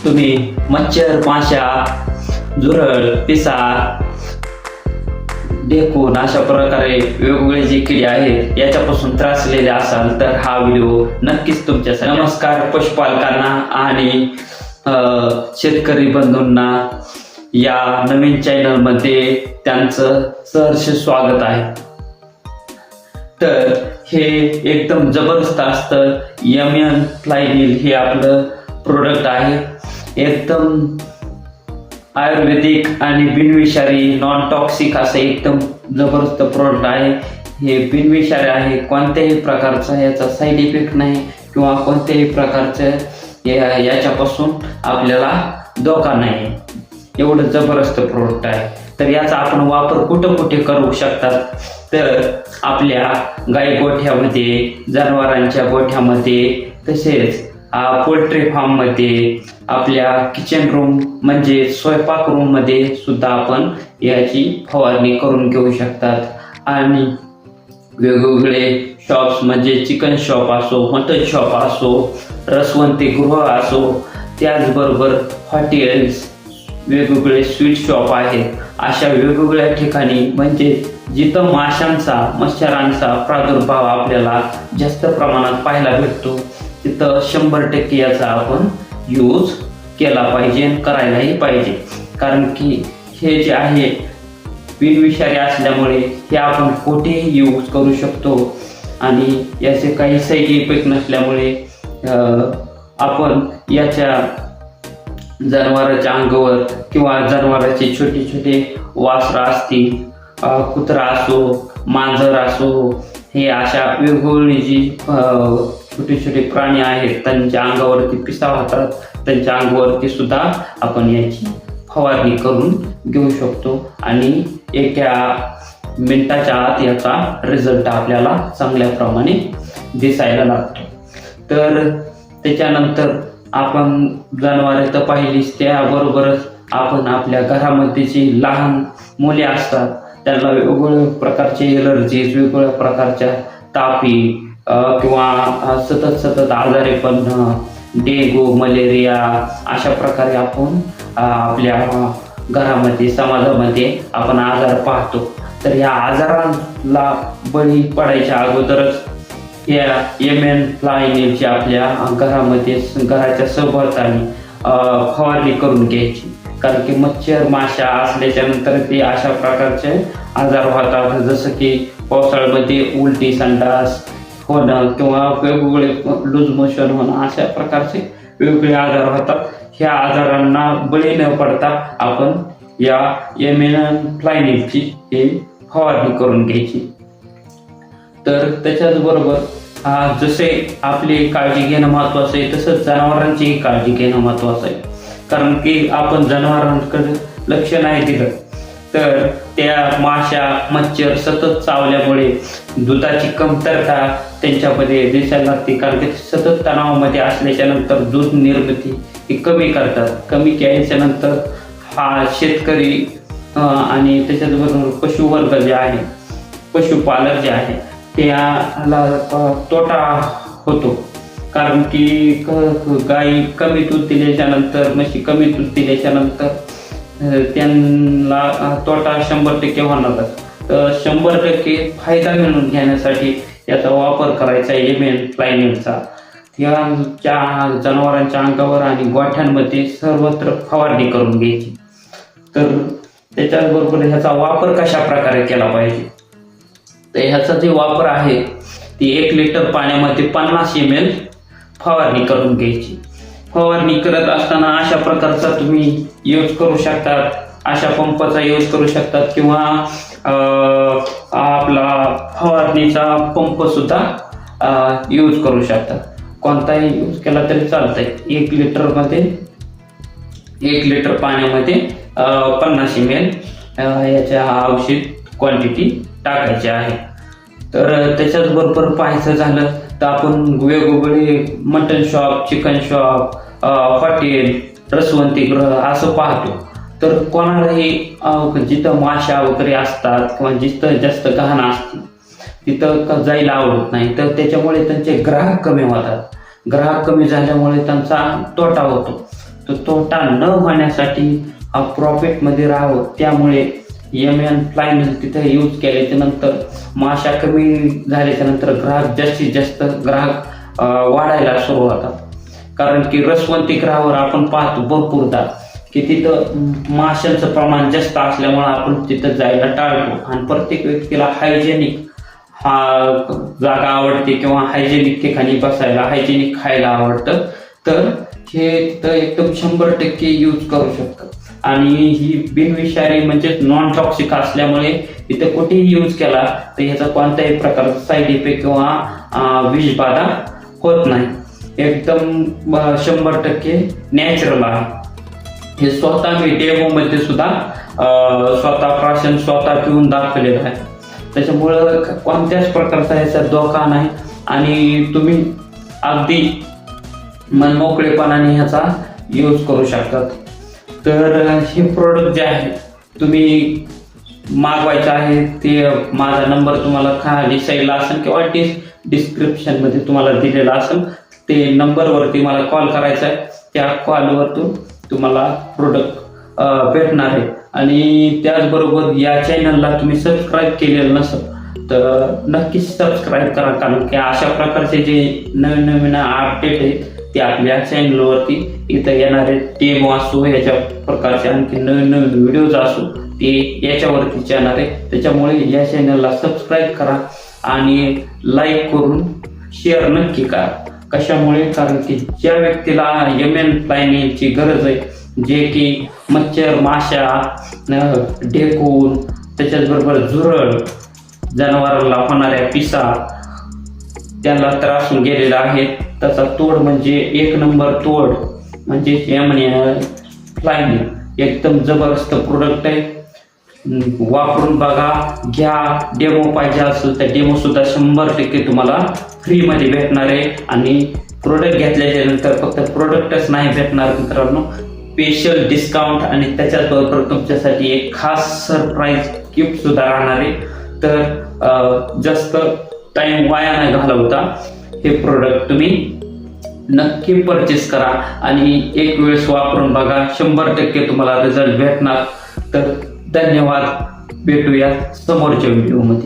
तुम्ही मच्छर, माशा, झुरळ, पिसा, ढेकून अशा प्रकारे वेगवेगळे जे किडे आहेत याच्यापासून त्रासलेले असाल तर हा व्हिडिओ नक्कीच तुमच्यासाठी. नमस्कार पशुपालकांना आणि शेतकरी बंधूंना या नवीन चॅनलमध्ये त्यांचं सहर्ष स्वागत आहे. तर हे एकदम जबरदस्त असतं. यमन फ्लायनील हे आपलं प्रोडक्ट आहे. एकदम आयुर्वेदिक आणि बिनविषारी नॉन टॉक्सिक असं एकदम जबरदस्त प्रोडक्ट आहे. हे बिनविषारी आहे. कोणत्याही प्रकारचा याचा साईड इफेक्ट नाही किंवा कोणत्याही प्रकारचं याच्यापासून आपल्याला धोका नाही. एवढं जबरदस्त प्रोडक्ट आहे. तर याचा आपण वापर कुठं कुठे करू शकतात तर आपल्या गाई गोठ्यामध्ये, जनावरांच्या गोठ्यामध्ये, तसेच पोल्ट्री फार्ममध्ये, आपल्या किचन रूम म्हणजे स्वयंपाक रूम मध्ये सुद्धा आपण याची फवारणी करून घेऊ शकतात. आणि वेगवेगळे शॉप्स म्हणजे चिकन शॉप असो, मटन शॉप असो, रसवंती गृह असो, त्याचबरोबर हॉटेल्स, वेगवेगळे स्वीट शॉप आहेत. अशा वेगवेगळ्या ठिकाणी म्हणजे जिथं माशांचा, मच्छरांचा प्रादुर्भाव आपल्याला जास्त प्रमाणात पाहायला भेटतो तिथं 100% याचा आपण यूज केला पाहिजे, करायलाही पाहिजे. कारण की हे जे आहे बिनविषारी असल्यामुळे हे आपण कुठेही यूज करू शकतो आणि याचे काही साईड इफेक्ट नसल्यामुळे आपण याच्या जनावरांच्या अंगावर किंवा जनावरांचे छोटे छोटे वासरं असतील, कुत्रा असो, मांजर असो, हे अशा वेगवेगळी जी छोटे छोटे प्राणी आहेत त्यांच्या अंगावरती पिसा होतात, त्यांच्या अंगावरती सुद्धा आपण याची फवारणी करून घेऊ शकतो आणि एका मिनिटाच्या आत याचा रिझल्ट आपल्याला चांगल्या प्रमाणे दिसायला लागतो. तर त्याच्यानंतर आपण जनावरे तर पाहिलीच, त्याबरोबरच आपण आपल्या घरामध्ये जी लहान मुले असतात त्यांना वेगवेगळ्या प्रकारचे एलर्जीज, वेगवेगळ्या प्रकारच्या तापी किंवा सतत आजारी पण, डेंगू, मलेरिया अशा प्रकारे आपण आपल्या घरामध्ये, समाजामध्ये आपण आजार पाहतो. तर या आजाराला बळी पडायच्या अगोदरच या यमन फ्लायनीलची आपल्या घरामध्ये, घराच्या सभोवताली फवारणी करून घ्यायची. कारण की मच्छर, माशा असल्याच्या नंतर ते अशा प्रकारचे आजार होतात, जसं की पावसाळ्यामध्ये उलटी, संडास होणं किंवा वेगवेगळे लूज मोशन होणं, अशा प्रकारचे वेगवेगळे आजार होतात. ह्या आजारांना बळी न पडता आपण या यमन फ्लायनीलची हे फवारणी करून घ्यायची. तर त्याच्याच बरोबर जसे आपली काळजी घेणं महत्वाचं आहे तसंच जनावरांचीही काळजी घेणं महत्वाचं आहे. कारण की आपण जनावरांकडे लक्ष नाही दिलं तर त्या माशा, मच्छर सतत चावल्यामुळे दुधाची कमतरता त्यांच्यामध्ये दिसायला लागते. कारण की सतत तणावामध्ये असल्याच्या नंतर दूध निर्मिती ही कमी करतात. कमी केल्याच्या नंतर हा शेतकरी आणि त्याच्याबरोबर पशुवर्ग जे आहे, पशुपालक जे आहे त्याला तोटा होतो. कारण की गाई कमी दूध दिल्याच्या नंतर, म्हशी कमी दूध दिल्याच्या नंतर त्यांना तोटा 100% होणारच. तर 100% फायदा मिळवून घेण्यासाठी याचा वापर करायचा यमन फ्लायनीलचा. या जनावरांच्या अंगावर आणि गोठ्यांमध्ये सर्वत्र फवारणी करून घ्यायची. तर त्याच्याबरोबर ह्याचा वापर कशा प्रकारे केला पाहिजे तर ह्याचा जे वापर आहे ती 1 लिटर पाण्यामध्ये 50 ml फवारणी करून घ्यायची. फवारणी करत असताना अशा प्रकारचा तुम्ही यूज करू शकतात, अशा पंपाचा यूज करू शकतात किंवा आपला फवारणीचा पंप सुद्धा यूज करू शकतात. कोणताही यूज केला तरी चालतंय. 1 लिटर पाण्यामध्ये 50 ml याच्या औषध क्वांटिटी टाकायची आहे. तर त्याच्याच बरोबर पाहायचं झालं तर आपण वेगवेगळे mutton shop, chicken shop, hotel, रसवंती गृह असं पाहतो. तर कोणालाही जिथं माशा वगैरे असतात किंवा जिथं जास्त घाण असते तिथं जायला आवडत नाही. तर त्याच्यामुळे त्यांचे ग्राहक कमी होतात. ग्राहक कमी झाल्यामुळे त्यांचा तोटा होतो. तो तोटा न होण्यासाठी हा प्रॉफिटमध्ये राहावं, त्यामुळे MN फ्लायनल तिथे यूज केल्याच्या नंतर माशा कमी झाल्याच्या नंतर जास्तीत जास्त ग्राहक वाढायला सुरू होतात. कारण की रसवंती ग्रहावर आपण पाहतो भरपूरदा की तिथं माशांचं प्रमाण जास्त असल्यामुळे आपण तिथं जायला टाळतो आणि प्रत्येक व्यक्तीला हायजेनिक जागा आवडते किंवा हायजेनिक ठिकाणी बसायला, हायजेनिक खायला आवडतं. तर हे तर एकदम 100% यूज करू शकतं. आणि ही बिनविषारी म्हणजे नॉन टॉक्सिक असल्यामुळे इथं कुठेही यूज केला तर ह्याचा कोणत्याही प्रकारचा साईड इफेक्ट किंवा विषबाधा होत नाही. एकदम 100% नॅचरल आहे. हे स्वतः मी डेमो मध्ये सुद्धा स्वतः प्राशन स्वतः पिऊन दाखवलेलं आहे. त्याच्यामुळं कोणत्याच प्रकारचा याचा धोका नाही आणि तुम्ही अगदी मनमोकळेपणाने ह्याचा यूज करू शकतात. तर हे प्रोडक्ट जे आहे तुम्ही मागवायचं आहे ते माझा नंबर तुम्हाला खाली साईडला असेल किंवा डिस्क्रिप्शन मध्ये तुम्हाला दिलेला असेल. ते नंबरवरती मला कॉल करायचा आहे. त्या कॉलवरतून तुम्हाला प्रोडक्ट भेटणार आहे. आणि त्याचबरोबर या चॅनलला तुम्ही सबस्क्राईब केलेलं नसेल तर नक्कीच सबस्क्राईब करा, कारण की अशा प्रकारचे जे नवीन नवीन अपडेट आहेत ते आपल्या चॅनलवरती इथं येणार आहेत. डेमो असो, याच्या प्रकारचे आणखी नवीन नवीन व्हिडिओज असो ते याच्यावरतीच येणार आहे. त्याच्यामुळे या चॅनलला सबस्क्राईब करा आणि लाईक करून शेअर नक्की करा. कशामुळे? कारण की ज्या व्यक्तीला MN फ्लायनिलची गरज आहे, जे की मच्छर, माशा, ढेकून, त्याच्याचबरोबर झुरळ, जनावरांना होणाऱ्या पिसा त्यांना त्रासून गेलेला आहे, त्याचा तोड म्हणजे 1 नंबर तोड म्हणजे MN फ्लायनिल एकदम जबरदस्त प्रोडक्ट आहे. वापरून बघा, घ्या. डेमो पाहिजे असेल तर डेमो सुद्धा 100% तुम्हाला फ्रीमध्ये भेटणार आहे. आणि प्रोडक्ट घेतल्याच्या नंतर फक्त प्रोडक्टच नाही भेटणार मित्रांनो, स्पेशल डिस्काउंट आणि त्याच्याबरोबर तुमच्यासाठी एक खास सरप्राईज गिफ्ट सुद्धा राहणार आहे. तर जास्त टाइम वाया नाही घालवता हे प्रोडक्ट तुम्ही नक्की परचेस करा आणि एक वेळेस वापरून बघा, 100% तुम्हाला रिझल्ट भेटणार. तर धन्यवाद. भेटूया समोरच्या व्हिडिओमध्ये.